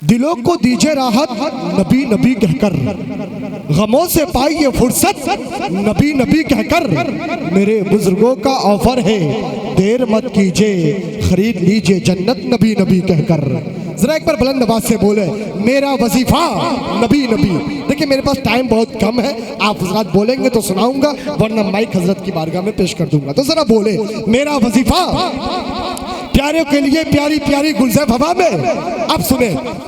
दिलों को दीजिए राहत नबी नबी कहकर, गमों से पाइए फुर्सत नबी नबी कहकर। मेरे बुजुर्गों का ऑफर है, देर मत कीजिए, खरीद लीजिए जन्नत नबी नबी कहकर। जरा एक बार बुलंद आवाज से बोले, मेरा वजीफा नबी नबी। देखिए मेरे पास टाइम बहुत कम है, आप हजरत बोलेंगे तो सुनाऊंगा, वरना माइक हजरत की बारगाह में पेश कर दूंगा। तो जरा बोले, मेरा वजीफा प्यारे के लिए प्यारी प्यारी गुलज़र हवा में। अब सुने,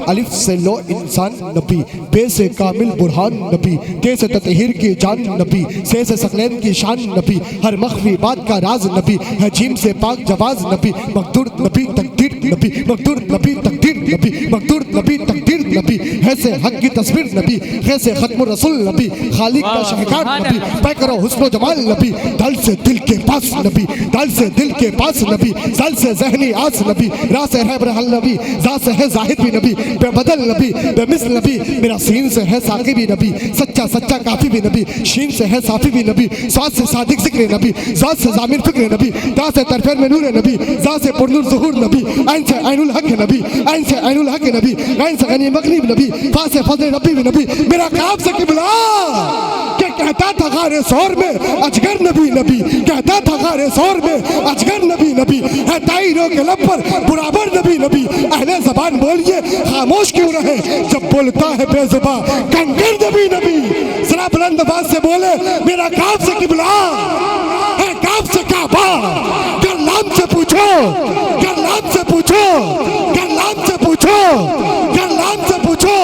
अलिफ से लो इंसान नबी, बे से कामिल बुरहान नबी, ते से ततहीर की जान नबी, से सकलैन की शान नबी, हर मख्फी बात का राज नबी है, जीम से पाक जवाज नबी, मकदूर नबी तकदीर नबी, मकदूर नबी तकदीर नबी, मकदूर नबी तकदीर नबी, है से हक की तस्वीर नबी, है से खत्म रसूल नबी, खालिक का शहकार नबी, तय करो हुस्न जमाल नबी, दल से दिल के पास नबी, दल से दिल के पास नबी, दल से ज़हनी आस नबी, रा से है बरहल नबी, जा से है जाहिद भी नबी, बेबदल नबी, बेमिसल नबी, मेरा सीन से है साकी भी नबी, सच्चा सच्चा काफी भी नबी, शीन से है साफी भी नबी, साथ से सादिक जिक्र नबी, जात से जामिर फिक्र नबी, दा से तरफेर में नूर नबी, जा से पुरनूर ज़ुहूर नबी, ऐन से ऐनुल हक नबी, ऐन से ऐनुल हक नबी, ऐन से गनी मगरिब नबी, फा से फजल रब्बी भी नबी, मेरा काब से किबला के कहता था गारे सौर में अजगर नबी नबी, कहता था गारे सौर में अजगर नबी नबी, है ताइरों के लब पर बराबर नबी नबी। अहले ज़बान बोलिए खामोश क्यों रहे जब बोलता है बेज़ुबां कंकर नबी नबी। जरा बुलंद आवाज से बोले, मेरा काब से किबला है, काब से काबा, गरलाम से पूछो, गरलाम से पूछो, गरलाम से पूछो, गरलाम से पूछो।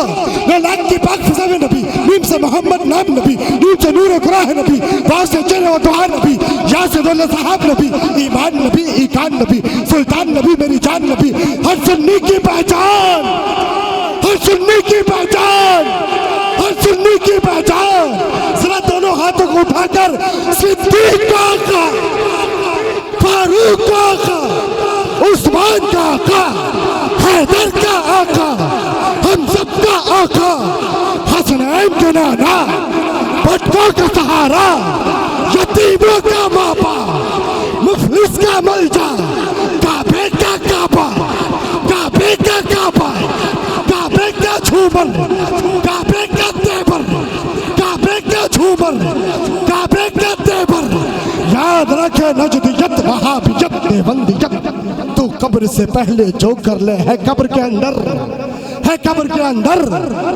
लाख की पाक फिजा में नबी, नीम से मोहम्मद नाम नबी, नूर से नूर कुरान है नबी, बास से चेहरे और दुआ नबी, या से दौलत साहब नबी, ईमान नबी, ईकान नबी, सुल्तान नबी, मेरी जान नबी, हर सुन्नी की पहचान, हर सुन्नी की पहचान, हर सुन्नी की पहचान। जरा दोनों हाथों को उठाकर सिद्दीक का आका, फारूक का आका, उस्मान का आका, हैदर का आका, हम सबका आका, हसनैन का नाना, भटकों का सहारा, यतीमों का मापा, मुफलिस का मलजा, काबे का काबा, काबे का काबा, काबे का झूमर, काबे का तेवर, काबे का झूमर, काबे का तेवर। याद रखे नजदियत वहाबियत देवंदियत, तू कब्र से पहले जो कर ले है कब्र के अंदर, है कब्र के अंदर।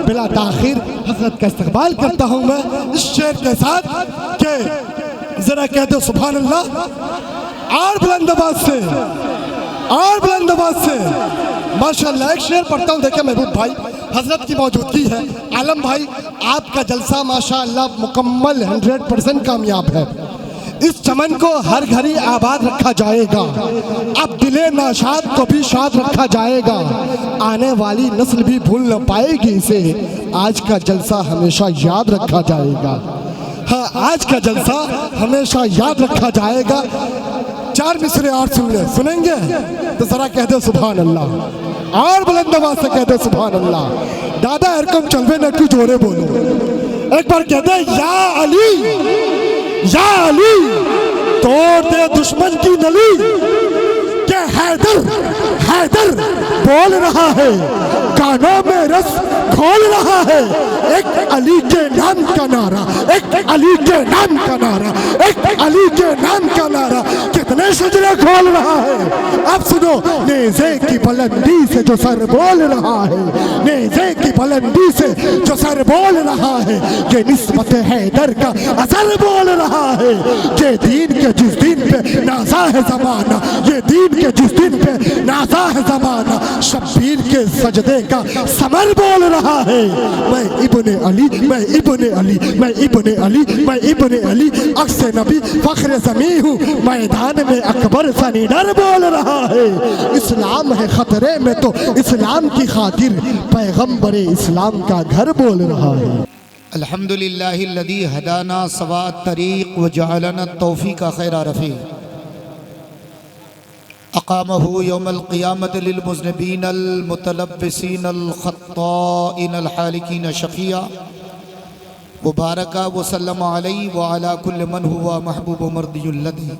बिला ताखिर हजरत का इस्तकबाल करता हूँ मैं इस शेर के साथ के जरा कह दो सुभान अल्लाह और बुलंद आवाज से, और बुलंद आवाज से माशाअल्लाह। एक शेर पढ़ता हूँ, देखिए महबूब भाई हजरत की मौजूदगी है, आलम भाई आपका जलसा माशाअल्लाह मुकम्मल 100% कामयाब है। इस चमन को हर घड़ी आबाद रखा जाएगा, अब दिले नाशाद को भी शाद रखा जाएगा, आने वाली नस्ल भी भूल न पाएगी इसे, आज का जलसा हमेशा याद रखा जाएगा। हाँ, आज का जलसा हमेशा याद रखा जाएगा। चार मिसरे और सुन ले, सुनेंगे तो जरा कह दो सुभान अल्लाह, और बुलंद आवाज से कह दो सुभान अल्लाह। दादा हरकम चलवे न तू जोरे बोलो, एक बार कह दे या अली, या अली, तोड़ दे दुश्मन की नली, के हैदर हैदर बोल रहा है, कानों में रस खोल रहा है, एक अली के नाम का नारा, एक अली के नाम का नारा, एक अली के नाम का नारा कितने सजरे खोल रहा है। अब सुनो, नेज़े की बुलंदी से जो सर बोल रहा है, नेज़े की बुलंदी से जो सर बोल रहा है, ये निस्बत हैदर का असर बोल रहा है, ये दीन के जिस दिन पे नाज़ा है ज़माना, ये दीन के जिस दिन पे नाज़ा है ज़माना, शब्बीर के सजदे का समर बोल रहा है। मैं इब्ने अली, मैं इब्ने अली, मैं इब्ने अली, मैं इब्ने अली, अक्स नबी फख्र ज़मी हूँ, मैदान में अकबर सा निडर बोल रहा है। इस्लाम है खतरे में तो इस्लाम की खातिर पैगम्बरे इस्लाम का घर बोल रहा है। अल्हम्दुलिल्लाहिल्लज़ी हदाना सवा तरीक़ व जअलना तौफ़ीक़ खैर रफ़ी, अक़ामहु यौमल क़ियामत लिलमुज़निबीन अलमुतलब्बिसीन अलख़त्ताइन अलहालिकीन शफ़िया मुबारका वसल्लम अलैहि व अला कुल्लि मन हुवा महबूब मर्दियुल लदी,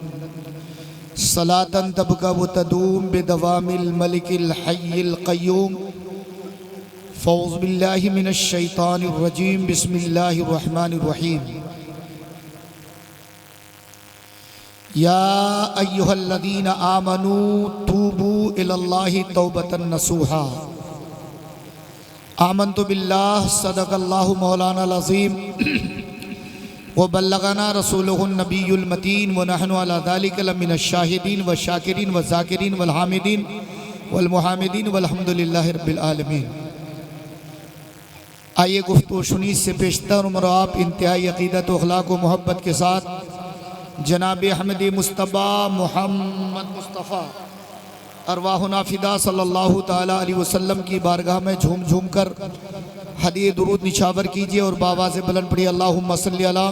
सलातन तबका व तदूम बिदवामिल मलिकिल हय्यिल क़य्यूम फ़ौज़ बिल्लाहि मिनश शैतानिर रजीम बिस्मिल्लाहिर रहमानिर रहीम। या अय्युहल्लज़ीना आमनू तूबू इलल्लाहि तौबतन नसूहा। आमन्तु बिल्लाह सदक़ल्लाहु मौलानाल अज़ीम व बल्लगना रसूलुहुन नबियुल मतीन व नहनु अला ज़ालिका लमिनश शाहिदीन व शाकिरीन व ज़ाकिरीन वल हामिदीन वल मुहामिदीन वल्हम्दुलिल्लाहि रब्बिल आलमीन। आइए गुफ्तगू सुनी से पेशतर उम्र आप इंतहाई अक़ीदत व अख़लाक़ व मोहब्बत के साथ जनाब अहमद मुस्तफ़ा मोहम्मद मुस्तफ़ा अरवाहुना फ़िदा सल्लल्लाहु ताला अलैहि वसल्लम की बारगाह में झूम झूम कर हदीए दुरूद निछावर कीजिए और बाबा से बुलंद पढ़िए अल्लाहुम्मा सल्ली अला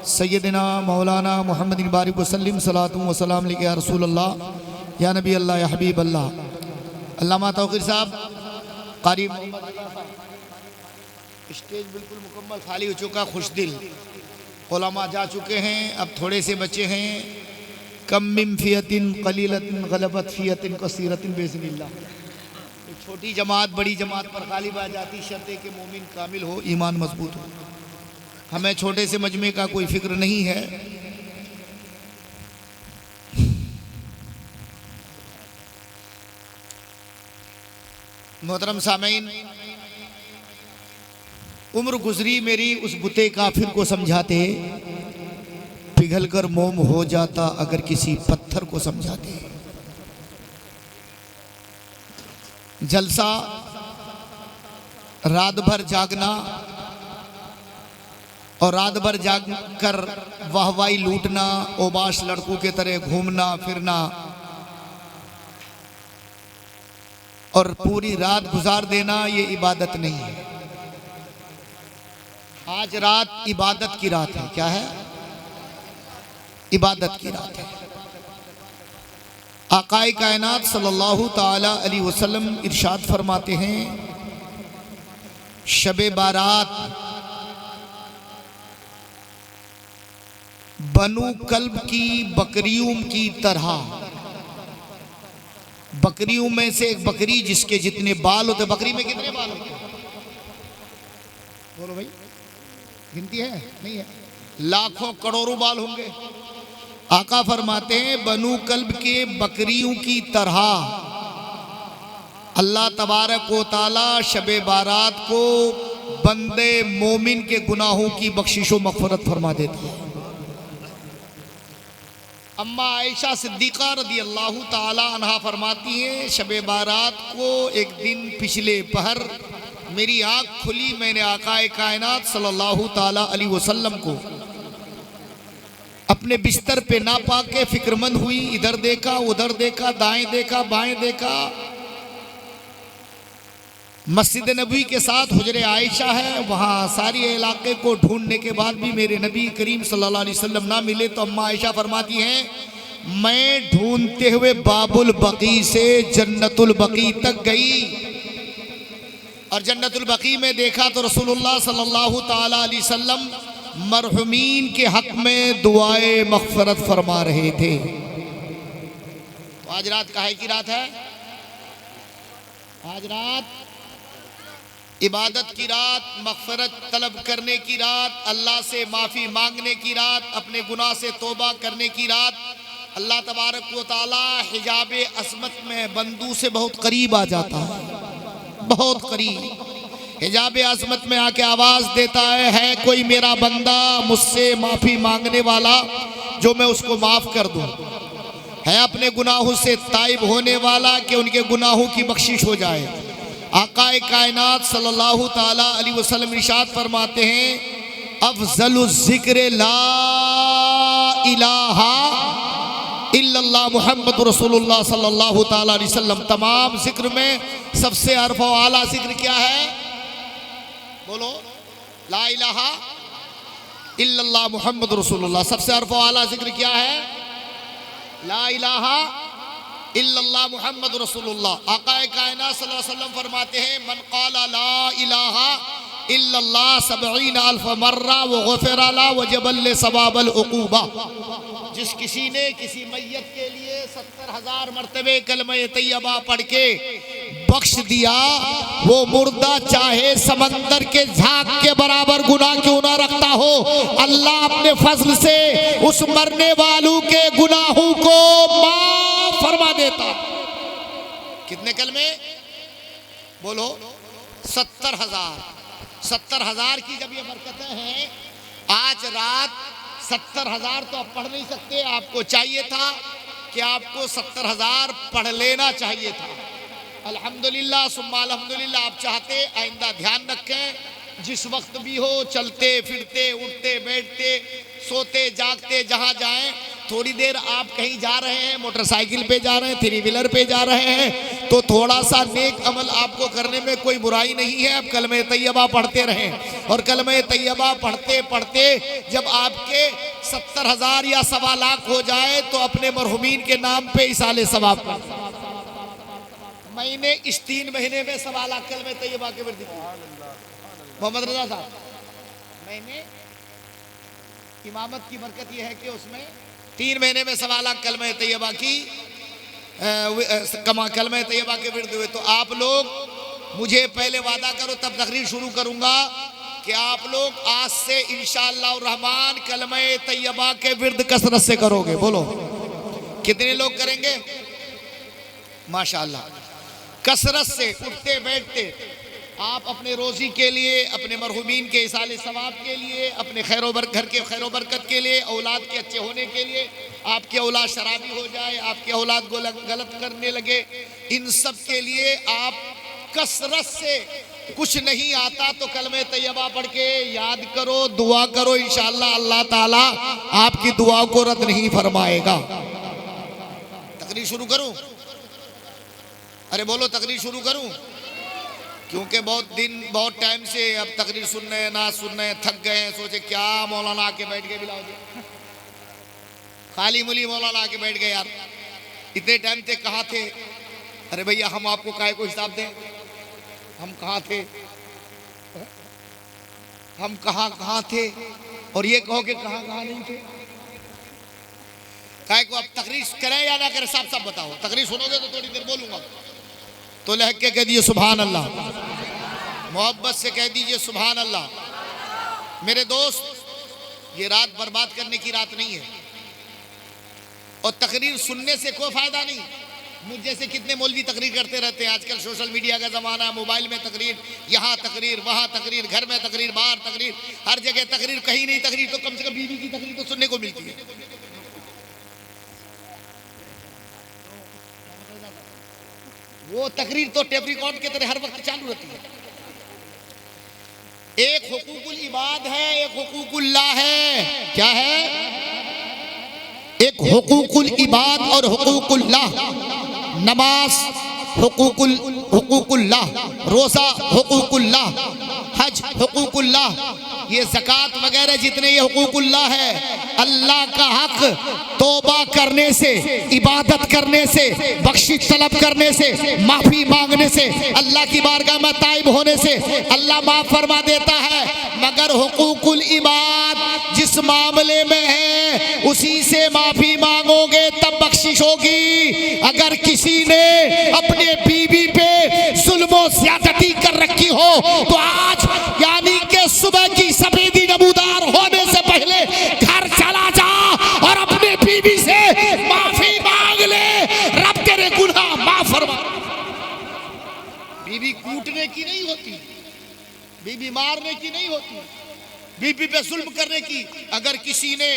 सय्यदिना मौलाना मुहम्मदिन बारिक वसल्लिम सलातु व सलाम अलैका या रसूल अल्लाह या नबी अल्लाह या हबीब अल्लाह। अल्लामा तौक़ीर साहब क़ारी स्टेज बिल्कुल मुकम्मल खाली हो चुका, खुशदिल उलमा जा चुके हैं, अब थोड़े से बच्चे हैं। कम मिन फ़ियतिन क़लीलतिन ग़लबत फ़ियतिन कसीरतिन बिइज़्निल्लाह। छोटी जमात बड़ी जमात पर गालिब आ जाती, शर्त है कि मोमिन कामिल हो, ईमान मजबूत हो। हमें छोटे से मजमे का कोई फिक्र नहीं है। मोहतरम सामीन, उम्र गुजरी मेरी उस बुते काफिर को समझाते, पिघल कर मोम हो जाता अगर किसी पत्थर को समझाते। जलसा, रात भर जागना और रात भर जाग कर वाहवाही लूटना, ओबाश लड़कों के तरह घूमना फिरना और पूरी रात गुजार देना, ये इबादत नहीं है। आज रात इबादत की रात है। क्या है? इबादत की रात है। आकाए कायनात सल्लल्लाहु ताला अलैहि वसल्लम इरशाद फरमाते हैं, शबे बारात बनु कल्ब की बकरियों की तरह। बकरियों में से एक बकरी जिसके जितने बाल होते। बकरी में कितने बाल होते हैं? बोलो भाई, गिनती है? नहीं है, लाखों करोड़ों बाल होंगे। आका फरमाते हैं, बनु कल्ब के बकरियों की तरह अल्लाह तबारक व तआला शबे बारात को बंदे मोमिन के गुनाहों की बख्शिश व मग़फ़िरत फरमा देता है। अम्मा आयशा सिद्दीक़ा रज़ी अल्लाह ताला अन्हा फरमाती हैं, शबे बारात को एक दिन पिछले पहर मेरी आँख खुली, मैंने आकाए कायनात सल्लल्लाहु ताला अलैहि वसल्लम को अपने बिस्तर पे ना पा के फिक्रमंद हुई। इधर देखा उधर देखा, दाएं देखा बाएं देखा। मस्जिद नबी के साथ हुजरे आयशा है, वहाँ सारी इलाके को ढूंढने के बाद भी मेरे नबी करीम सल्लल्लाहु अलैहि वसल्लम ना मिले। तो अम्मा आयशा फरमाती हैं, मैं ढूंढते हुए बाबुल बकी से जन्नतुल बकी तक गई और जन्नतुल बकी में देखा तो रसूलुल्लाह सल्लल्लाहु ताला अलैहि वसल्लम मरहुमीन के हक में दुआए मग़फ़िरत फरमा रहे थे। तो आज रात काहे की रात है? आज रात इबादत की रात, मग़फ़िरत तलब करने की रात, अल्लाह से माफ़ी मांगने की रात, अपने गुनाह से तौबा करने की रात। अल्लाह तबारक व तआला हिजाब असमत में बंदू से बहुत करीब आ जाता है, बहुत करीब। हिजाब अज़मत में आके आवाज़ देता है कोई मेरा बंदा मुझसे माफ़ी मांगने वाला जो मैं उसको माफ़ कर दूँ, है अपने गुनाहों से ताइब होने वाला कि उनके गुनाहों की बख्शिश हो जाए। आकाए कायनात सल्लल्लाहु ताला अलैहि वसल्लम इरशाद फरमाते हैं, अफ़ज़लु ज़िक्र ला इलाहा इल्लल्लाह मुहम्मद रसूलुल्लाह सल्लल्लाहु ताला अलैहि वसल्लम। तमाम ज़िक्र में सबसे अरफ़ा व आला ज़िक्र क्या है? बोलो, ला इलाहा इल्लल्लाह मुहम्मद रसूलुल्लाह। सबसे अरफ़ा व आला ज़िक्र क्या है? ला इलाहा इल्लल्लाह मुहम्मद रसूलुल्लाह। आकाए कायनात सल्लल्लाहु अलैहि वसल्लम फरमाते हैं, मन क़ाला ला इलाहा इल्लल्लाह 70 अल्फ़ मर्रा व ग़ुफ़िरा ला व जबल सवाबल उक़ूबा। जिस किसी ने किसी मैयत के लिए 70,000 मर्तबे कलमे तैयबा पढ़ के बख्श दिया, वो मुर्दा चाहे समंदर के झाग के बराबर गुनाह क्यों ना रखता हो, अल्लाह अपने फजल से उस मरने वालों के गुनाहों को माफ फरमा देता। कितने कलमे बोलो? 70,000। 70,000 की जब ये बरकतें हैं, आज रात 70,000 तो आप पढ़ नहीं सकते, आपको चाहिए था कि आपको 70,000 पढ़ लेना चाहिए था। अल्हम्दुलिल्लाह सुम्मा अल्हम्दुलिल्लाह। आप चाहते आइंदा ध्यान रखें, जिस वक्त भी हो, चलते फिरते, उठते बैठते, सोते जागते, जहाँ जाएं, थोड़ी देर आप कहीं जा रहे हैं, मोटरसाइकिल पे जा रहे हैं, थ्री व्हीलर पे जा रहे हैं, तो थोड़ा सा नेक अमल आपको करने में कोई बुराई नहीं है। आप कलमे तैयबा पढ़ते रहें, और कलमे तैयबा पढ़ते पढ़ते जब आपके 70,000 या 1.25 लाख हो जाए तो अपने मरहुमीन के नाम पे इसाले सवाब कर। मैंने इस 3 महीने में 1.25 लाख कलमे तैयबा के वर्दी मोहम्मद रजा साहब, मैंने इमामत की बरकत यह है कि उसमें 3 महीने में 1.25 लाख कलमे तैयबा की कलमे तैयबा के विर्द हुए। तो आप लोग मुझे पहले वादा करो, तब तकरीर शुरू करूंगा कि आप लोग आज से इंशाअल्लाह रहमान कलमे तैयबा के विर्द कसरत से करोगे। बोलो कितने लोग करेंगे? माशाअल्लाह कसरत से, उठते बैठते आप अपने रोजी के लिए, अपने मरहुमीन के इसाले सवाब के लिए, अपने घर के खैरो बरकत के लिए, औलाद के अच्छे होने के लिए, आपकी औलाद शराबी हो जाए, आपकी औलाद गलत करने लगे, इन सब के लिए आप कसरत से, कुछ नहीं आता तो कलमे तैयबा पढ़ के याद करो, दुआ करो, इंशाअल्लाह अल्लाह ताला आपकी दुआ को रद्द नहीं फरमाएगा। तकरीर शुरू करूं? अरे बोलो तकरीर शुरू करूं? क्योंकि बहुत टाइम से अब तकरीर सुन रहे हैं, ना सुन रहे हैं, थक गए हैं, सोचे क्या मौलाना आके बैठ गए, बिलाओ जी खाली मुली मौलाना आके बैठ गए। यार इतने टाइम से कहाँ थे? अरे भैया हम आपको काहे को हिसाब दें? हम कहाँ थे? हम कहाँ थे? और ये कहो कि कहाँ नहीं थे? काहे को आप तकरीर करें या ना करें? साफ साफ बताओ। तकरीर सुनोगे तो थोड़ी देर बोलूंगा, तो लहक के कह दीजिए सुभान अल्लाह, मोहब्बत से कह दीजिए सुभान अल्लाह। मेरे दोस्त, ये रात बर्बाद करने की रात नहीं है, और तकरीर सुनने से कोई फायदा नहीं। मुझ जैसे कितने मौलवी तकरीर करते रहते हैं। आजकल सोशल मीडिया का ज़माना है, मोबाइल में तकरीर, यहाँ तकरीर, वहाँ तकरीर, घर में तकरीर, बाहर तकरीर, हर जगह तकरीर। कहीं नहीं तकरीर तो कम से कम बीवी की तकरीर तो सुनने को मिलती है। वो तकरीर तो टेप रिकॉर्ड के तरह हर वक्त चालू रहती है। एक हुकूकुल इबाद है, एक हुकूकुल्लाह है। क्या है? एक हुकूकुल इबाद और हुकूकुल्लाह। नमाज हुकूकुल्लाह, रोज़ा हुकूकुल्लाह, हज हुकूकुल्लाह, ये ज़कात वगैरह जितने ये हुकूकुल्लाह है, अल्लाह का हक तौबा करने से, इबादत करने से, बख्शिश तलब करने से, माफी मांगने से, अल्लाह की बारगाह में ताइब होने से अल्लाह माफ फरमा देता है। मगर हुकूकुल इबाद जिस मामले में है उसी से माफी मांगोगे तब बख्शिश होगी। अगर किसी ने अपने बीवी पे जुल्म ज्यादती कर रखी हो तो आज यानी कि सुबह की सफेदी नमूदार होने से पहले घर चला जा और अपने बीवी से माफी मांग ले, रब तेरे गुनाह माफ फरमा। बीवी कूटने की नहीं होती, बीवी मारने की नहीं होती, बीवी पे जुल्म करने की। अगर किसी ने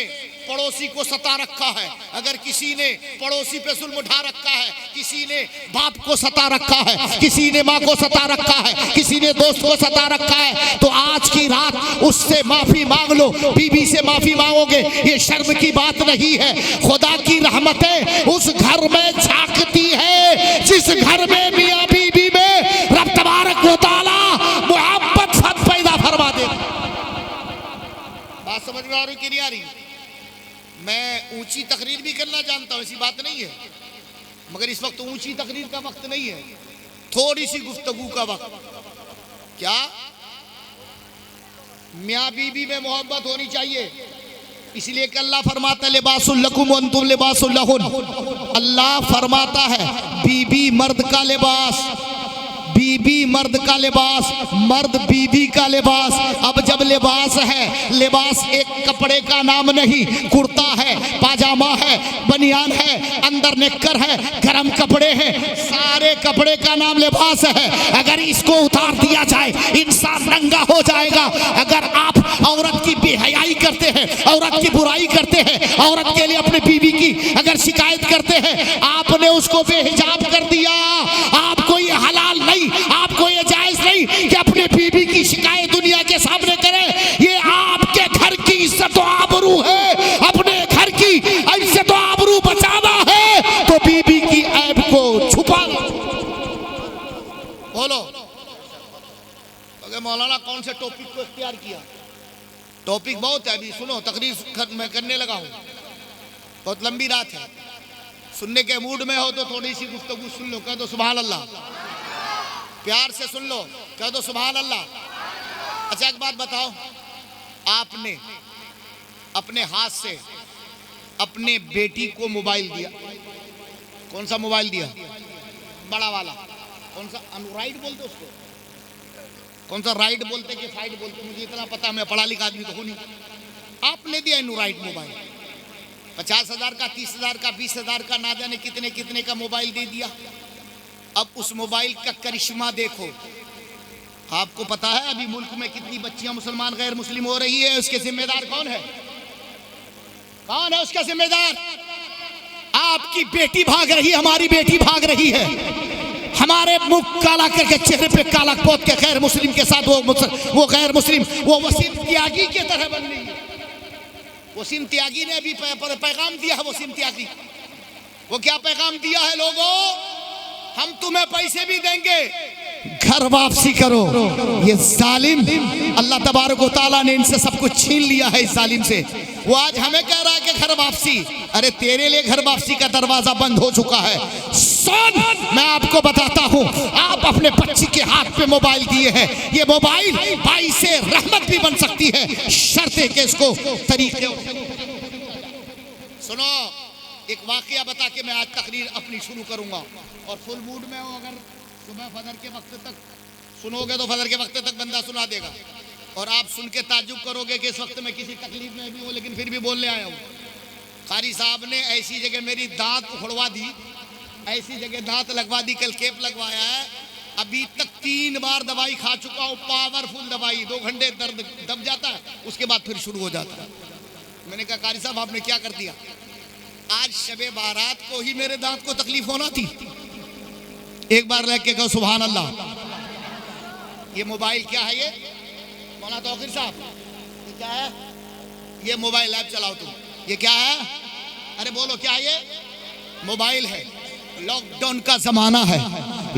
पड़ोसी को सता रखा है, अगर किसी ने पड़ोसी पे जुल्म उठा रखा है, किसी ने बाप को सता रखा है, किसी ने माँ को सता रखा है, किसी ने दोस्त को सता रखा है, तो आज की रात उससे माफी मांग लो। बीवी से माफी मांगोगे ये शर्म की बात नहीं है। खुदा की रहमतें उस घर में झांकती है जिस घर में मियाँ बीवी में रब तबारक व तआला मोहब्बत फत पैदा फरमा दे। बात समझ में आ रही कि नहीं आ रही? मैं ऊंची तकरीर भी करना जानता हूं, ऐसी बात नहीं है, मगर इस वक्त ऊंची तकरीर का वक्त नहीं है, थोड़ी सी गुफ्तगू का वक्त। क्या? मियाँ बीवी में मोहब्बत होनी चाहिए, इसलिए कि अल्लाह फरमाता है लिबासुल लकुम व अंतुम लिबासुल लहुन। अल्लाह फरमाता है बीबी मर्द का लिबास, बीबी मर्द का लिबास, मर्द बीबी का लिबास। अब जब लिबास है, लिबास एक कपड़े का नाम नहीं, कुर्ता है, पाजामा है, बनियान है, अंदर निक्कर है, गरम कपड़े हैं, सारे कपड़े का नाम लिबास है। अगर इसको उतार दिया जाए इंसान नंगा हो जाएगा। अगर आप औरत की बेहयाई करते हैं, औरत की बुराई करते हैं, औरत के लिए अपने बीवी की अगर शिकायत करते हैं, आपने उसको बेहिजाब कर दिया। आपको ये हलाल नहीं, आपको ये जायज नहीं कि अपने बीवी की शिकायत दुनिया के सामने करें। ये आपके घर की इज्जत और आबरू है। अपने घर की इज्जत और आबरू बचाना है तो बीवी की ऐब को छुपा लो। बोलो मौलाना कौन से टॉपिक को इख्तियार किया? टॉपिक बहुत है, अभी सुनो, तकरीर मैं करने लगा हूँ, बहुत लंबी रात है। सुनने के मूड में हो तो थोड़ी सी गुफ्तगू सुन लो, कह दो सुभान अल्लाह, प्यार से सुन लो, कह दो सुभान अल्लाह। अच्छा एक बात बताओ, आपने अपने हाथ से अपने बेटी को मोबाइल दिया, कौन सा मोबाइल दिया? बड़ा वाला, कौन सा? अनुराइड बोलते उसको, कौन सा राइड बोलते कि फाइड बोलते, मुझे इतना पता, मैं पढ़ा लिखा आदमी तो हूँ नहीं। आपने दिया अनुराइड मोबाइल, 50,000 का, 30,000 का, 20,000 का, ना जाने कितने कितने का मोबाइल दे दिया। अब उस मोबाइल का करिश्मा देखो। आपको पता है अभी मुल्क में कितनी बच्चियां मुसलमान गैर मुस्लिम हो रही है? उसके जिम्मेदार कौन है? कौन है उसका जिम्मेदार? आपकी बेटी भाग रही है, हमारी बेटी भाग रही है। हमारे मुख काला करके, चेहरे पे काला पोत के गैर मुस्लिम के साथ वो गैर मुस्लिम, वो वसीम त्यागी की तरह बन रही है। वसीम त्यागी ने अभी पैगाम दिया है। वसीम त्यागी वो क्या पैगाम दिया है? लोगों, हम तुम्हें पैसे भी देंगे, घर वापसी करो। ये जालिम, अल्लाह तबारक व तआला ने इनसे सब कुछ छीन लिया है। इस जालिम से वो आज हमें कह रहा है कि घर वापसी। अरे तेरे लिए घर वापसी का दरवाजा बंद हो चुका है। सुन, मैं आपको बताता हूँ, आप अपने बच्ची के हाथ पे मोबाइल दिए हैं। ये मोबाइल भाई से रहमत भी बन सकती है, शर्त है कि इसको तरीके। सुनो, एक वाकया बता के मैं आज तकरीर अपनी शुरू करूंगा, और फुल मूड में हो। अगर सुबह फजर के वक्त तक सुनोगे तो फजर के वक्त तक बंदा सुना देगा, और आप सुन के ताज्जुब करोगे कि इस वक्त में किसी तकलीफ में भी हूँ लेकिन फिर भी बोलने आया हूँ। कारी साहब ने ऐसी जगह मेरी दांत उखड़वा दी, ऐसी जगह दांत लगवा दी, कल केप लगवाया है। अभी तक 3 बार दवाई खा चुका हूँ, पावरफुल दवाई। 2 घंटे दर्द दब जाता है, उसके बाद फिर शुरू हो जाता है। मैंने कहा कारी साहब आपने क्या कर दिया? आज शबे बारात को ही मेरे दांत को तकलीफ होना थी। एक बार लेके कहो सुभान अल्लाह। ये मोबाइल क्या है? ये मौलाना तौकीर साहब, ये क्या है? ये मोबाइल ऐप चलाओ तुम। ये क्या है? अरे बोलो क्या है? ये मोबाइल है। लॉकडाउन का जमाना है,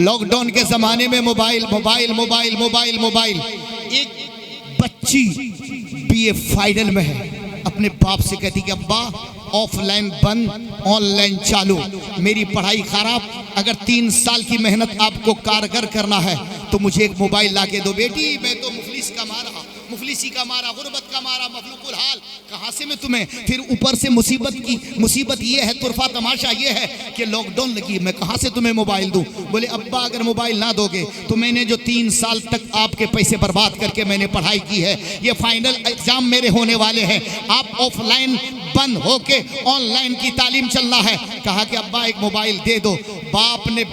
लॉकडाउन के जमाने में mobile mobile mobile mobile mobile. एक बच्ची बीए फाइनल में है, अपने बाप से कहती कि अब्बा ऑफलाइन बंद, ऑनलाइन चालू, मेरी पढ़ाई खराब, अगर 3 साल की मेहनत आपको कारगर करना है तो मुझे एक मोबाइल ला के दो। बेटी मैं तो मुफलिस का मारा, मुफलिसी का मारा, गुर्बत का मारा, मखलूकुल हाल, कहाँ से मैं तुम्हें, फिर ऊपर से मुसीबत ये है, तुरफा तमाशा ये है कि लॉकडाउन लगी, मैं कहाँ से तुम्हें मोबाइल दूं? बोले अब्बा अगर मोबाइल ना दोगे तो मैंने जो 3 साल तक आपके पैसे बर्बाद करके मैंने पढ़ाई की है, ये फाइनल एग्जाम मेरे होने वाले हैं, आप ऑफलाइन बंद होके ऑनलाइन की तालीम चलना है। कहा कि अब्बा एक मोबाइल दे दो। बाप ने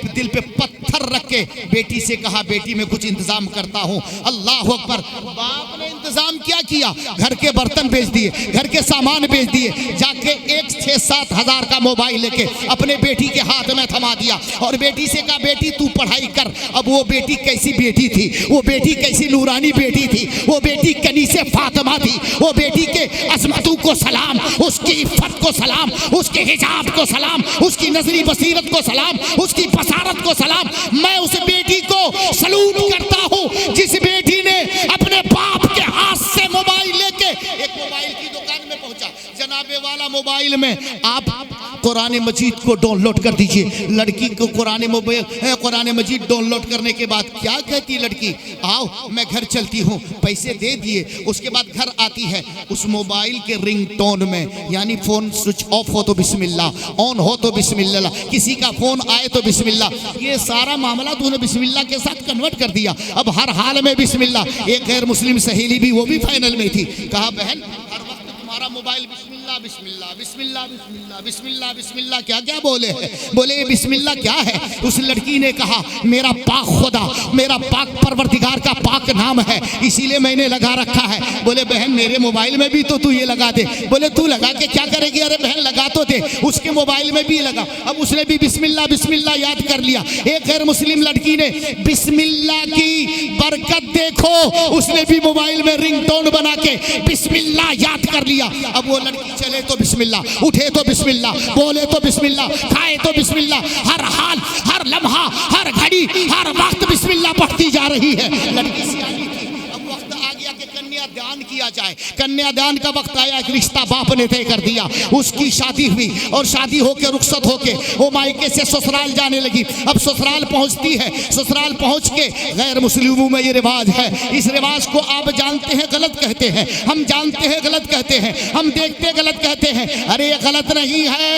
दिल पे पत्थर रख के बेटी से कहा बेटी मैं कुछ इंतजाम करता हूँ। अल्लाह अकबर। बाप ने इंतजाम क्या किया? घर के बर्तन बेच दिए, घर के सामान बेच दिए, जाके एक 6-7 हज़ार का मोबाइल लेके अपने बेटी के हाथ में थमा दिया और बेटी से कहा बेटी तू पढ़ाई कर। अब वो बेटी कैसी बेटी थी? वो बेटी कैसी नूरानी बेटी थी? वो बेटी कनीसे फातिमा थी। वो बेटी के अजमतों को सलाम, उसकी इफ़्फ़त को सलाम, उसके हिजाब को सलाम, उसकी नजरी बसीरत को सलाम, उसकी बसारत को सलाम। मैं उस बेटी को सलूट करता हूँ जिस बेटी ने अपने बाप के हाथ से मोबाइल लेके एक मोबाइल की दुकान में पहुंचा। जनाबे वाला मोबाइल में आप कुरान मजीद को डाउनलोड कर दीजिए। लड़की को कुरान मजीद डाउनलोड करने के बाद क्या कहती लड़की, आओ मैं घर चलती हूँ, पैसे दे दिए। उसके बाद घर आती है, उस मोबाइल के रिंगटोन में, यानी फोन स्विच ऑफ हो तो बिस्मिल्लाह, ऑन हो तो बिस्मिल्लाह, किसी का फोन आए तो बिस्मिल्लाह, ये सारा मामला तूने बिस्मिल्लाह के साथ कन्वर्ट कर दिया। अब हर हाल में बिस्मिल्लाह। एक गैर मुस्लिम सहेली भी, वो भी फाइनल में थी, कहा बहन हर वक्त तुम्हारा मोबाइल बिस्मिल्लाह बिस्मिल्लाह बिस्मिल्लाह बिस्मिल्लाह बिस्मिल्लाह बिस्मिल्लाह क्या क्या बोले है। बोले ये बिस्मिल्लाह क्या है। उस लड़की ने कहा मेरा पाक खुदा, मेरा पाक परवरदिगार का पाक नाम है, इसीलिए मैंने लगा रखा है। बोले बहन मेरे मोबाइल में भी तो तू ये लगा दे। बोले तू लगा के क्या करेगी। अरे बहन लगा तो दे, उसके मोबाइल में भी लगा। अब उसने भी बिस्मिल्लाह बिस्मिल्लाह याद कर लिया। एक गैर मुस्लिम लड़की ने बिस्मिल्लाह की बरकत देखो, उसने भी मोबाइल में रिंगटोन बना के बिस्मिल्लाह याद कर लिया। अब वो लड़की चले तो बिस्मिल्लाह, उठे तो बिस्मिल्लाह, बोले तो बिस्मिल्लाह, खाए तो बिस्मिल्लाह, हर हाल, हर लम्हा, हर घड़ी, हर वक्त बिस्मिल्लाह पढ़ती जा रही है। लड़की सियानी थी। अब वक्त आ गया कि कन्यादान किया जाए। कन्यादान का वक्त आया, एक रिश्ता बाप ने तय कर दिया। उसकी शादी हुई और शादी होके रुखसत होके वो मायके से ससुराल जाने लगी। अब ससुराल पहुंचती है, ससुराल पहुंच के गैर मुस्लिमों में ये रिवाज है। इस रिवाज को आप जानते हैं गलत कहते हैं, हम जानते हैं गलत कहते हैं, हम देखते गलत कहते हैं। अरे ये गलत नहीं है,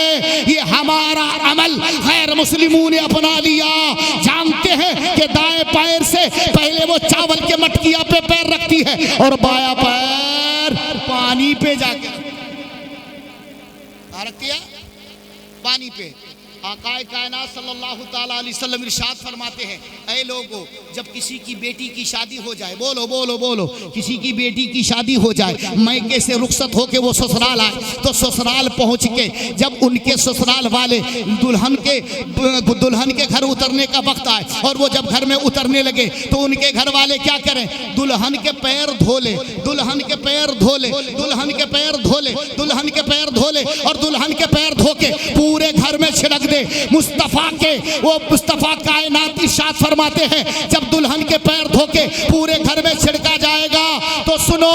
ये हमारा अमल गैर मुस्लिमों ने अपना लिया। जानते हैं कि दाएं पैर से पहले वो चावल के मटकिया पे पैर रखती है और बाया पैर पानी पे जाके रखती है, पानी पे। आकाए कायनात सल्लल्लाहु ताला अलैहि वसल्लम इरशाद फरमाते हैं, ऐ लोगों जब किसी की बेटी की शादी हो जाए, बोलो बोलो बोलो, किसी की बेटी की शादी हो जाए, मायके से रुखसत होके वो ससुराल आए, तो ससुराल पहुंच के जब उनके ससुराल वाले दुल्हन के घर उतरने का वक्त आए और वो जब घर में उतरने लगे तो उनके घर वाले क्या करें, दुल्हन के पैर धोले, दुल्हन के पैर धोले, दुल्हन के पैर धोले, दुल्हन के पैर धोले और दुल्हन के पैर धो के पूरे घर में छिड़क दे। मुस्तफा के वो मुस्तफा कायनात इरशाद फरमाते हैं जब दुल्हन के पैर धो के पूरे घर में छिड़का जाएगा तो सुनो,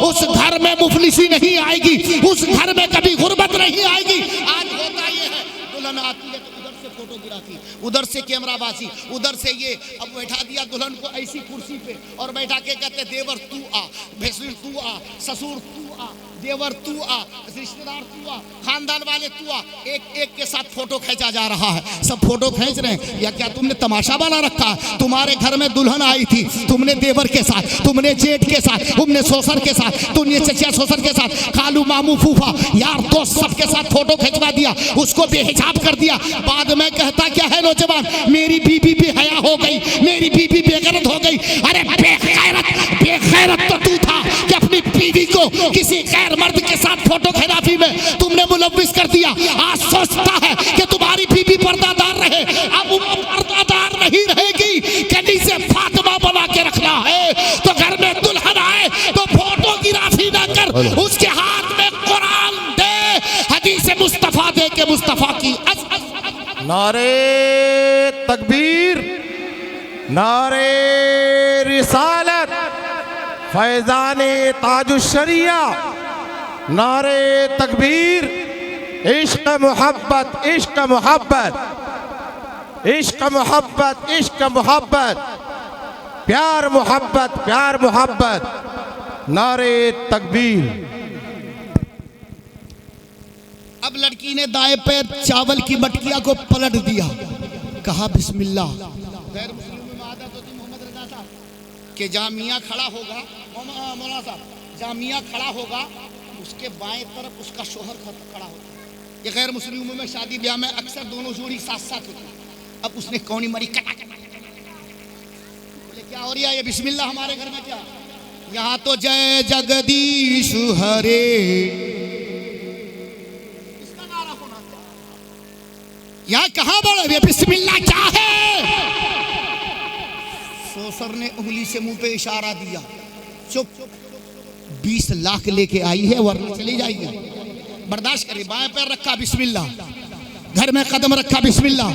उस घर में मुफलिसी नहीं आएगी, उस घर में कभी गुर्बत नहीं आएगी। आज होता ये है, दुल्हन आती है तो उधर से फोटोग्राफी, उधर से कैमराबाजी, उधर से ये। अब बैठा दिया दुल्हन को ऐसी कुर्सी पे और बैठा के कहते देवर तू आ, भैंसुर तू आ, ससुर तू आ, देवर तू आ, रिश्तेदार तू आ, खानदान वाले तू आ। एक एक के साथ फोटो खींचा जा रहा है, सब फोटो खींच रहे हैं। या क्या तुमने तमाशा बना रखा है। तुम्हारे घर में दुल्हन आई थी, तुमने देवर के साथ, तुमने जेठ के साथ, तुमने ससुर के साथ, तुमने चचा ससुर के साथ, खालू मामू फूफा यार दोस्त सबके साथ फोटो खिंचवा दिया, उसको बेहिजाब कर दिया। बाद में कहता क्या है नौजवान, मेरी बीबी बेहया हो गई, मेरी बीबी बेगैरत हो गई। अरे बेगैरत तो तू था कि अपनी बीवी को किसी गैर मर्द के साथ फोटोग्राफी में तुमने मुलव्विस कर दिया। आज सोचता है कि तुम्हारी बीबी पर्दादार रहे, अब वो पर्दादार नहीं रहेगी, कहीं से फातिमा बना के रखना है। तो घर में दुल्हन आए तो फोटोग्राफी ना कर, उसके हाथ में कुरान दे, हदीस मुस्तफा दे के मुस्तफा की। नारे तकबीर, नारे रिसालत, फैज़ाने ताजुश्शरिया, नारे तकबीर, इश्क मोहब्बत, इश्क मोहब्बत, इश्क मोहब्बत, इश्क मोहब्बत, प्यार मोहब्बत, प्यार मोहब्बत, नारे तकबीर। अब लड़की ने दाएं पैर चावल की मटकिया को पलट दिया, कहा बिस्मिल्लाह। गैर मुस्लिम में आदत होती मोहम्मद रजा साहब कि जहाँ मियाँ खड़ा होगा, मौलाना साहब जहाँ मियाँ खड़ा होगा उसके बाएं तरफ उसका शोहर खड़ा होता है। ये गैर मुस्लिमों में शादी ब्याह में अक्सर दोनों जोड़ी साथ साथ होती है। अब उसने कौनी मरी कटा बोले क्या हो रहा है ये, बिस्मिल्लाह हमारे घर में क्या, यहाँ तो जय जगदीश हरे इसका नारा होना चाहिए। यहाँ कहाँ बड़े बिस्मिल्लाह क्या है। ससुर ने उंगली से मुंह पे इशारा दिया, चुप, 20 लाख लेके आई है वरना चली जाएगी, बर्दाश्त करे। बाएं पैर रखा बिस्मिल्लाह, घर में कदम रखा बिस्मिल्लाह,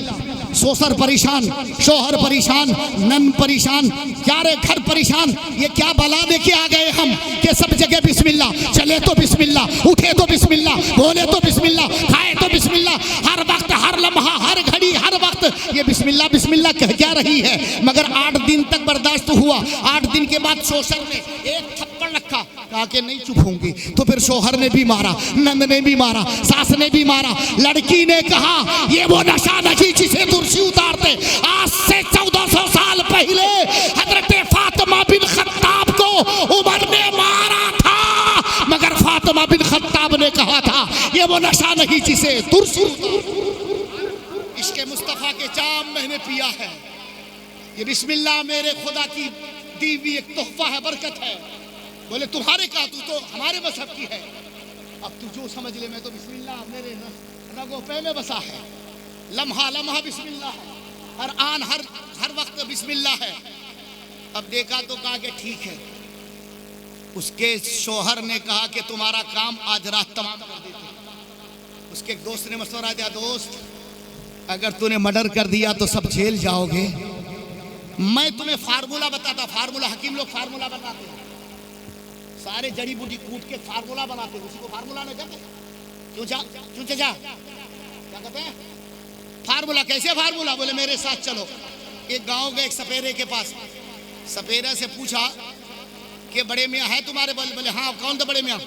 ससुर परेशान, शोहर परेशान, नन परेशान, क्या रे घर परेशान। ये क्या बला देके आ गए हम कि सब जगह बिस्मिल्लाह, चले तो बिस्मिल्लाह, उठे तो बिस्मिल्लाह, बोले तो बिस्मिल्लाह, खाए तो बिस्मिल्लाह, हर वक्त, हर लम्हा, हर घड़ी, हर वक्त ये बिस्मिल्लाह बिस्मिल्लाह कह क्या रही है। मगर 8 दिन तक बर्दाश्त हुआ। 8 दिन के बाद ससुर ने एक थप्पड़ रखा, कहा कि नहीं चुप होंगे। तो फिर शोहर ने भी मारा, नंद ने भी मारा, सास ने भी मारा। लड़की ने कहा ये वो नशा नहीं जिसे तुलसी उतारते। आज से 1400 साल पहले हजरत फातिमा बिन खत्ताब को उमर ने मारा था, मगर फातिमा बिन खत्ताब ने कहा था ये वो नशा नहीं जिसे तुलसी। इसके मुस्तफ़ा के जाम मैंने पिया है। ये बिस्मिल्लाह मेरे खुदा की दी हुई एक तोहफा है, बरकत है। बोले तुम्हारे का, तू तो हमारे मजहब की है। अब तू जो समझ ले, मैं तो बिस्मिल्लाह मेरे रगों पे में बसा है। लम्हा लम्हा बिस्मिल्लाह है, हर आन हर वक्त बिस्मिल्लाह है। अब देखा तो कहा कि ठीक है। उसके शोहर ने कहा कि तुम्हारा काम आज रात तमाम कर देते। उसके एक दोस्त ने मशवरा दिया, दोस्त अगर तूने मर्डर कर दिया तो सब जेल जाओगे। मैं तुम्हें फार्मूला बताता, फार्मूला, हकीम लोग फार्मूला बताते हैं, सारे जड़ी बूटी कूट के फार्मूला बनाते हैं, उसी को फार्मूला नहीं कहते। क्यों चाचा क्या कहते हैं फार्मूला? कैसे फार्मूला? बोले मेरे साथ चलो। एक गांव गए, एक सपेरे के पास। सपेरे से पूछा कि बड़े मियाँ है तुम्हारे? बोले हाँ। कौन था बड़े मियाँ?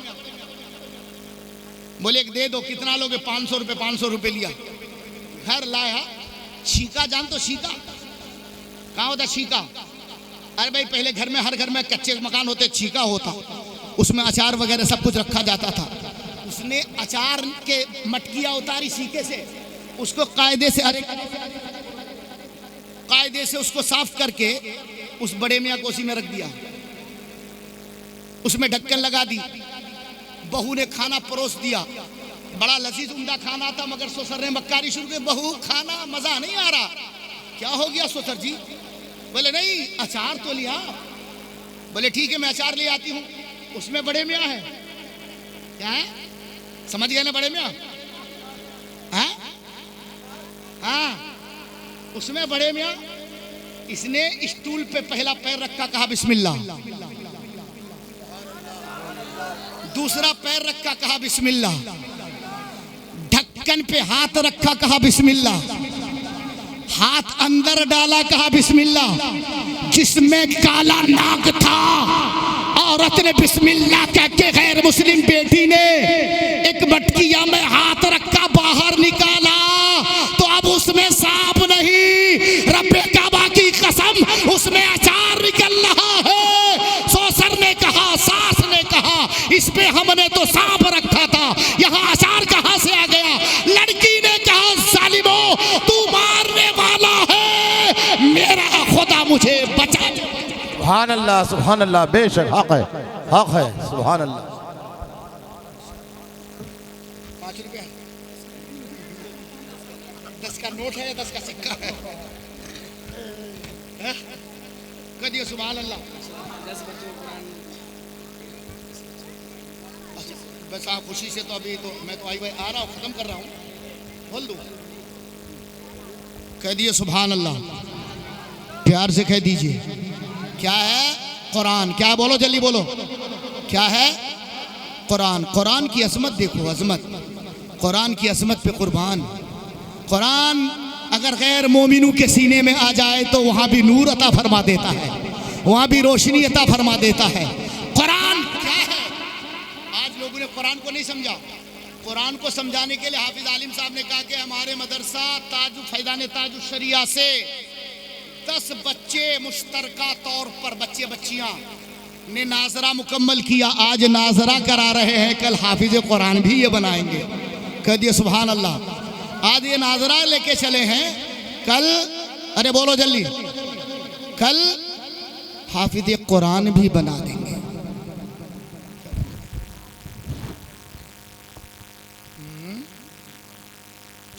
बोले एक दे दो। कितना लोगे? 500 रुपये। 500 रुपये लिया, घर लाया। छीका जान तो छीका कहाँ होता? छीका, अरे भाई पहले घर में, हर घर में कच्चे मकान होते, छीका होता, उसमें अचार वगैरह सब कुछ रखा जाता था। उसने अचार के मटकियाँ उतारी छीके से, उसको कायदे से उसको साफ करके उस बड़े मियाँ को उसी में रख दिया। उसमें ढक्कन लगा दी। बहू ने खाना परोस दिया, बड़ा लजीज उम्दा खाना था। मगर ससुर ने मक्कारी शुरू की, बहू खाना मजा नहीं आ रहा। क्या हो गया ससुर जी? बोले नहीं अचार तो लिया। बोले ठीक है मैं अचार ले आती हूँ। उसमें बड़े मियाँ है। क्या है? समझ गए ना बड़े मियाँ? हाँ, उसमें बड़े मियाँ, इसने स्टूल पे पहला पैर रखा, कहा बिस्मिल्लाह। दूसरा पैर रखा, कहा बिस्मिल्लाह। ढक्कन पे हाथ रखा, कहा बिस्मिल्लाह। हाथ अंदर डाला, कहा बिस्मिल्लाह। जिसमें काला नाग था, औरत ने बिस्मिल्लाह कह के, गैर मुस्लिम बेटी ने एक मटकिया में हाथ रखा, बाहर निकाला तो अब उसमें सांप नहीं, रब्बे काबा की कसम उसमें अचार निकल रहा है। ससुर ने कहा, सास ने कहा इस पे हमने तो सांप रखा था, यहाँ अचार कहाँ से आ गया? लड़की ने कहा जालिमो तू मारने वाला है, मेरा खुदा मुझे बचा। सुभान अल्लाह, सुभान अल्लाह, बेशक हक है, हक है, सुभान अल्लाह। 5 रुपया 10 का नोट है या 10 का सिक्का है? कह दिया सुभान अल्लाह। बस आप खुशी से तो अभी तो मैं तो आई भाई आ रहा हूँ, खत्म कर रहा हूँ, बोल दूँ। कह दिए सुभान अल्लाह, प्यार से कह दीजिए। क्या है? कुरान। क्या बोलो जल्दी बोलो, क्या है? कुरान। कुरान की अजमत देखो, अजमत, कुरान की अजमत पे कुर्बान। कुरान अगर गैर मोमिनों के सीने में आ जाए तो वहाँ भी नूर अता फरमा देता है, वहाँ भी रोशनी अता फरमा देता है। कुरान क्या है? आज लोगों ने कुरान को नहीं समझा। कुरान को समझाने के लिए हाफिज आलिम साहब ने कहा कि हमारे मदरसा ताजु फैजान ताजु शरिया से 10 बच्चे मुश्तरका तौर पर, बच्चे बच्चियाँ ने नाजरा मुकम्मल किया। आज नाजरा करा रहे हैं, कल हाफिज कुरान भी ये बनाएंगे। कह दिए सुभान अल्लाह। आज ये नाजरा लेके चले हैं, कल, अरे बोलो जल्दी, कल हाफिज कुरान भी बना देंगे।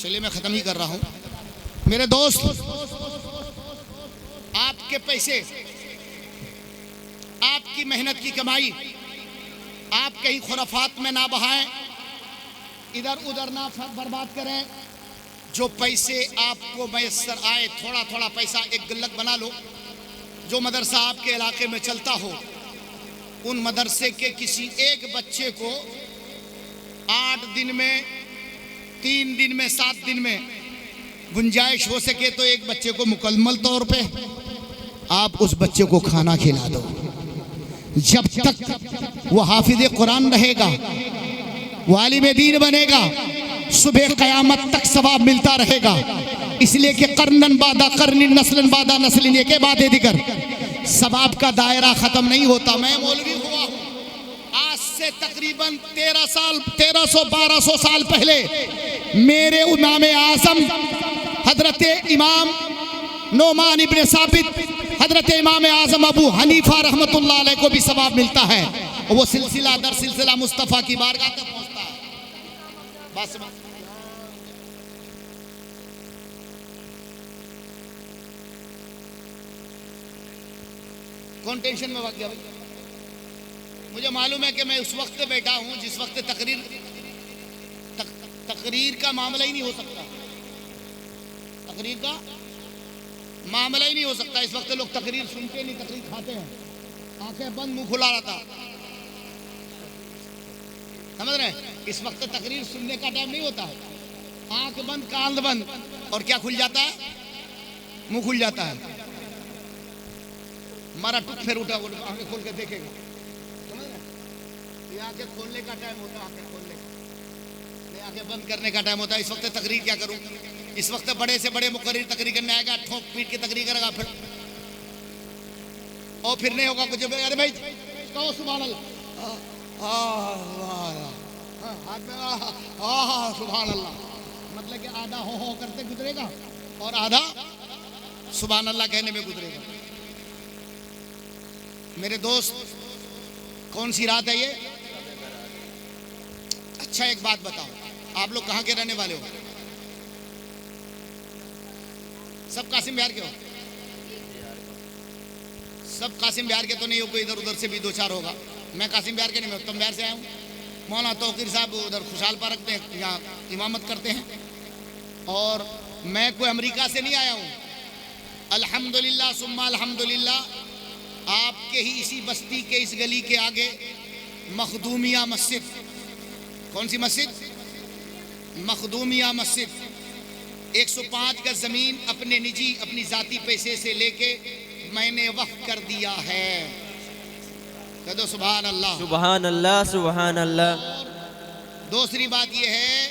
चलिए मैं खत्म ही कर रहा हूं मेरे दोस्त। आपके पैसे, आपकी मेहनत की कमाई आप कहीं खुराफात में ना बहाएं, इधर उधर ना बर्बाद करें। जो पैसे आपको मैसर आए, थोड़ा थोड़ा पैसा एक गुल्लक बना लो। जो मदरसा आपके इलाके में चलता हो, उन मदरसे के किसी एक बच्चे को 8 दिन में, 3 दिन में, 7 दिन में गुंजाइश हो सके तो एक बच्चे को मुकम्मल तौर पे आप उस बच्चे को खाना खिला दो। जब तक वो हाफिज कुरान रहेगा, वो आलिम दीन बनेगा, सुबह क़यामत तक सवाब मिलता रहेगा। इसलिए कि कर्नन बादा कर्निन, नस्लन बादा नस्लिन, ये के बादे दिगर, सवाब का दायरा ख़त्म नहीं होता। मैं मौलवी हुआ हूँ आज से तकरीबन 1300-1200 साल पहले। मेरे इमाम आज़म हजरत इमाम नोमान इब्न साबित, हजरत इमाम आज़म अबू हनीफा रहमतुल्लाह अलैह को भी सवाब मिलता है। और वो सिलसिला दर सिलसिला मुस्तफ़ा की बारगाह तक पहुँचता है। बस कौन टेंशन में भाग गया भाई? मुझे मालूम है कि मैं उस वक्त बैठा हूं जिस वक्त तकरीर का मामला ही नहीं हो सकता। तकरीर का मामला ही नहीं हो सकता। इस वक्त लोग तकरीर सुनते नहीं, तकरीर खाते हैं, आंखें बंद मुंह खुला रहता। समझ रहे हैं? इस वक्त तकरीर सुनने का टाइम नहीं होता है। आंख बंद, कान बंद, और क्या खुल जाता है? मुंह खुल जाता है। हमारा टुक फिर उठा, आंखें खोल के देखेगा। समझ रहे? ये आंखें खोलने का टाइम होता है, आंखें खोलने का नहीं, आंखें बंद करने का टाइम होता है। इस वक्त तकरीर क्या करूं? इस वक्त बड़े से बड़े मुकर्रिर तकरीर करने आएगा, ठोक पीट के तकरीर करेगा, फिर और फिर नहीं होगा कुछ। अरे भाई कहो सुभान अल्लाह, हाथ में सुभान अल्लाह, मतलब कि आधा हो करते गुजरेगा और आधा सुभान अल्लाह कहने में गुजरेगा। मेरे दोस्त, कौन सी रात है ये? अच्छा एक बात बताओ, आप लोग कहाँ के रहने वाले हो? सब कासिम बिहार के हो? सब कासिम बिहार के तो नहीं हो, कोई इधर उधर से भी 2-4 होगा। मैं कासिम बिहार के नहीं, मैं उत्तम बिहार से आया हूँ। मौलाना तौकीर साहब उधर खुशहाल पार्क में यहाँ इमामत करते हैं, और मैं कोई अमेरिका से नहीं आया हूँ। अल्हम्दुलिल्लाह सुम्मा अल्हम्दुलिल्लाह, आपके ही इसी बस्ती के इस गली के आगे मखदूमिया मस्जिद, कौन सी मस्जिद? मखदूमिया मस्जिद, 105 गज ज़मीन अपने निजी, अपनी ज़ाती पैसे से लेके मैंने वक्फ कर दिया है। कह दो सुभान अल्लाह, सुभान अल्लाह, सुभान अल्लाह। दूसरी बात यह है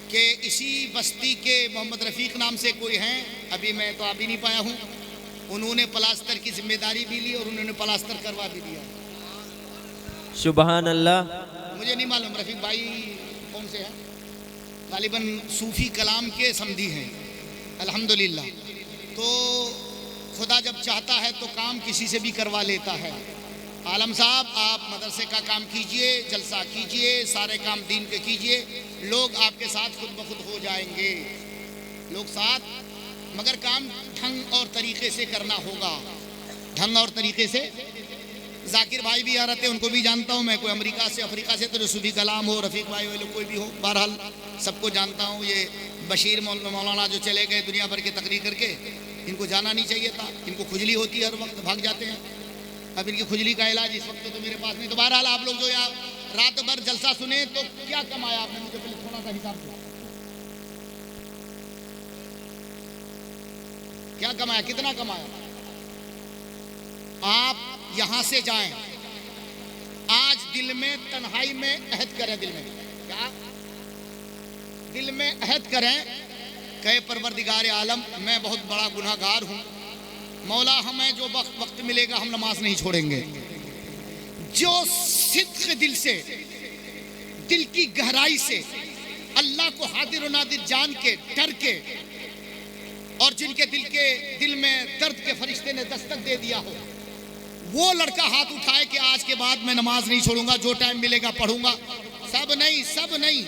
कि इसी बस्ती के मोहम्मद रफ़ीक नाम से कोई हैं, अभी मैं तो आ भी नहीं पाया हूँ। उन्होंने प्लास्टर की जिम्मेदारी भी ली और उन्होंने प्लास्टर करवा भी दिया। सुभान अल्लाह। मुझे नहीं मालूम रफ़ीक भाई कौन से हैं, गालिबन सूफ़ी कलाम के समधी हैं। अल्हम्दुलिल्लाह। तो खुदा जब चाहता है तो काम किसी से भी करवा लेता है। आलम साहब, आप मदरसे का काम कीजिए, जलसा कीजिए, सारे काम दीन के कीजिए, लोग आपके साथ खुद ब खुद हो जाएंगे। लोग साथ, मगर काम ढंग और तरीके से करना होगा, ढंग और तरीके से। जाकिर भाई भी आ रहे थे, उनको भी जानता हूँ मैं, कोई अमेरिका से, अफ्रीका से, तो जो सूफी कलाम हो, रफ़ीक भाई वाले कोई भी हो, बहरहाल सबको जानता हूँ। ये बशीर मौलाना जो चले गए दुनिया भर के तकरीर करके, इनको जाना नहीं चाहिए था। इनको खुजली होती है, हर वक्त भाग जाते हैं। अब इनकी खुजली का इलाज इस वक्त तो मेरे पास नहीं। तो बहरहाल आप लोग जो यहाँ रात भर जलसा सुने, तो क्या कमाया आपने? मुझे पहले थोड़ा सा हिसाब दो, क्या कमाया, कितना कमाया? आप यहां से जाएं, आज दिल में तन्हाई में अहद करें, दिल में क्या, दिल में अहद करें, कहे परवरदिगार आलम, मैं बहुत बड़ा गुनाहगार हूं, मौला हमें जो वक्त मिलेगा हम नमाज नहीं छोड़ेंगे। जो सिद्क दिल से, दिल की गहराई से अल्लाह को हादिर और नादिर जान के, डर के, और जिनके दिल में दर्द के फरिश्ते ने दस्तक दे दिया हो, वो लड़का हाथ उठाए कि आज के बाद मैं नमाज नहीं छोड़ूंगा, जो टाइम मिलेगा पढ़ूंगा। सब नहीं, सब नहीं,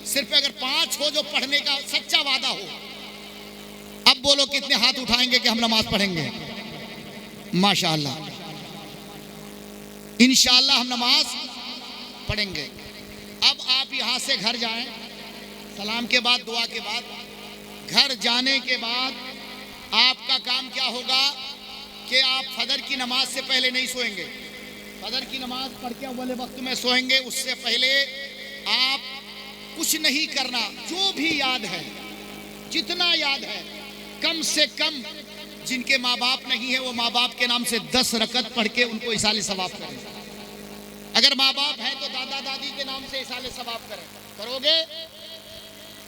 सिर्फ अगर 5 हो जो पढ़ने का सच्चा वादा हो। अब बोलो कितने हाथ उठाएंगे कि हम नमाज पढ़ेंगे? माशाअल्लाह, इंशाअल्लाह हम नमाज पढ़ेंगे। अब आप यहां से घर जाएं, सलाम के बाद, दुआ के बाद घर जाने के बाद आपका काम क्या होगा कि आप फजर की नमाज से पहले नहीं सोएंगे। फजर की नमाज पढ़ के अव्वल वक्त में सोएंगे। उससे पहले आप कुछ नहीं करना, जो भी याद है, जितना याद है, कम से कम जिनके माँ बाप नहीं है वो माँ बाप के नाम से 10 रकत पढ़ के उनको इसाले सवाब करें। अगर माँ बाप है तो दादा दादी के नाम से इसाले सवाब करें।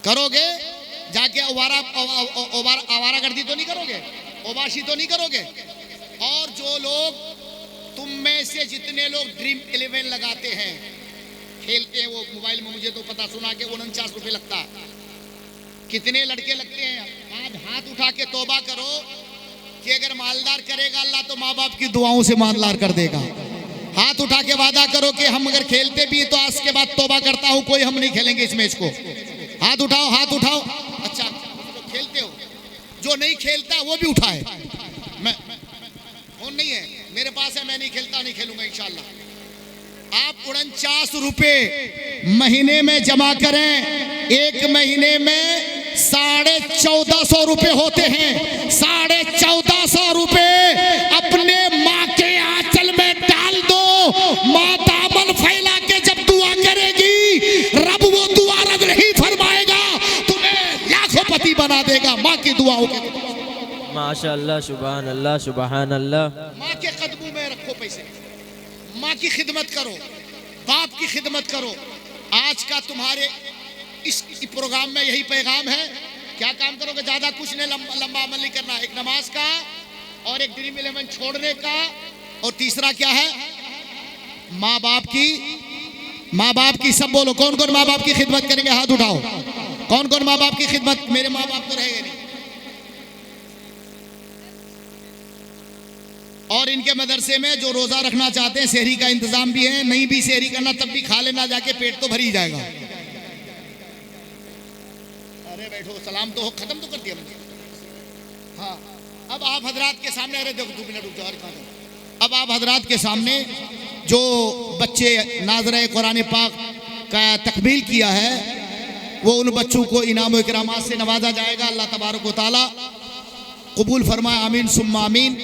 करोगे जाके आवारागर्दी तो नहीं करोगे, ओबाशी तो नहीं करोगे। और जो लोग, तुम में से जितने लोग ड्रीम 11 लगाते हैं, खेलते हैं, वो मोबाइल में मुझे तो पता सुना के 49 रुपए लगता है। कितने लड़के लगते हैं? आज हाथ उठा के तौबा करो कि अगर मालदार करेगा अल्लाह तो माँ बाप की दुआओं से मालदार कर देगा। हाथ उठा के वादा करो कि हम अगर खेलते भी तो आज के बाद तौबा करता हूं, कोई हम नहीं खेलेंगे इस मैच को। हाथ उठाओ, हाथ उठाओ। अच्छा, तो खेलते हो, जो नहीं खेलता वो भी उठाए। मैं फोन नहीं है मेरे पास है, मैं नहीं खेलता, नहीं खेलूंगा इंशाल्लाह। आप 49 रुपए महीने में जमा करें। एक महीने में 1450 रुपए होते हैं। 1450 रुपए अपने माँ के आंचल में डाल दो। माँ दामन फैला के जब दुआ करेगी, रब वो दुआ रद्द नहीं फरमाएगा, तुम्हें लाखों पति बना देगा माँ की दुआओं के। माशाअल्लाह, सुभान अल्लाह, सुभान अल्लाह। माँ के कदमों में रखो पैसे, माँ की खिदमत करो, बाप की खिदमत करो। आज का तुम्हारे इस प्रोग्राम में यही पैगाम है। क्या काम करोगे? ज्यादा कुछ नहीं, लंबा अमल नहीं करना। एक नमाज का और एक ड्रीम 11 छोड़ने का, और तीसरा क्या है? माँ बाप की सब बोलो। कौन कौन माँ बाप की खिदमत करेंगे? हाथ उठाओ। कौन कौन माँ बाप की खिदमत? मेरे माँ बाप तो रहेंगे नहीं। और इनके मदरसे में जो रोजा रखना चाहते हैं, सेहरी का इंतजाम भी है। नहीं भी सेहरी करना तब भी खा लेना जाके, पेट तो भर ही जाएगा। अरे बैठो, सलाम तो खत्म तो कर दिया मैंने। हाँ, अब आप हजरात के सामने, अरे देखो 2 मिनट रुक जाओ। अब आप हजरात के सामने जो बच्चे नाज़रे कुरान पाक का तकमील किया है, वो उन बच्चों को इनाम व इकरामात से नवाजा जाएगा। अल्लाह तबारक व तआला कबूल फरमाए, आमीन सुम्मा आमीन।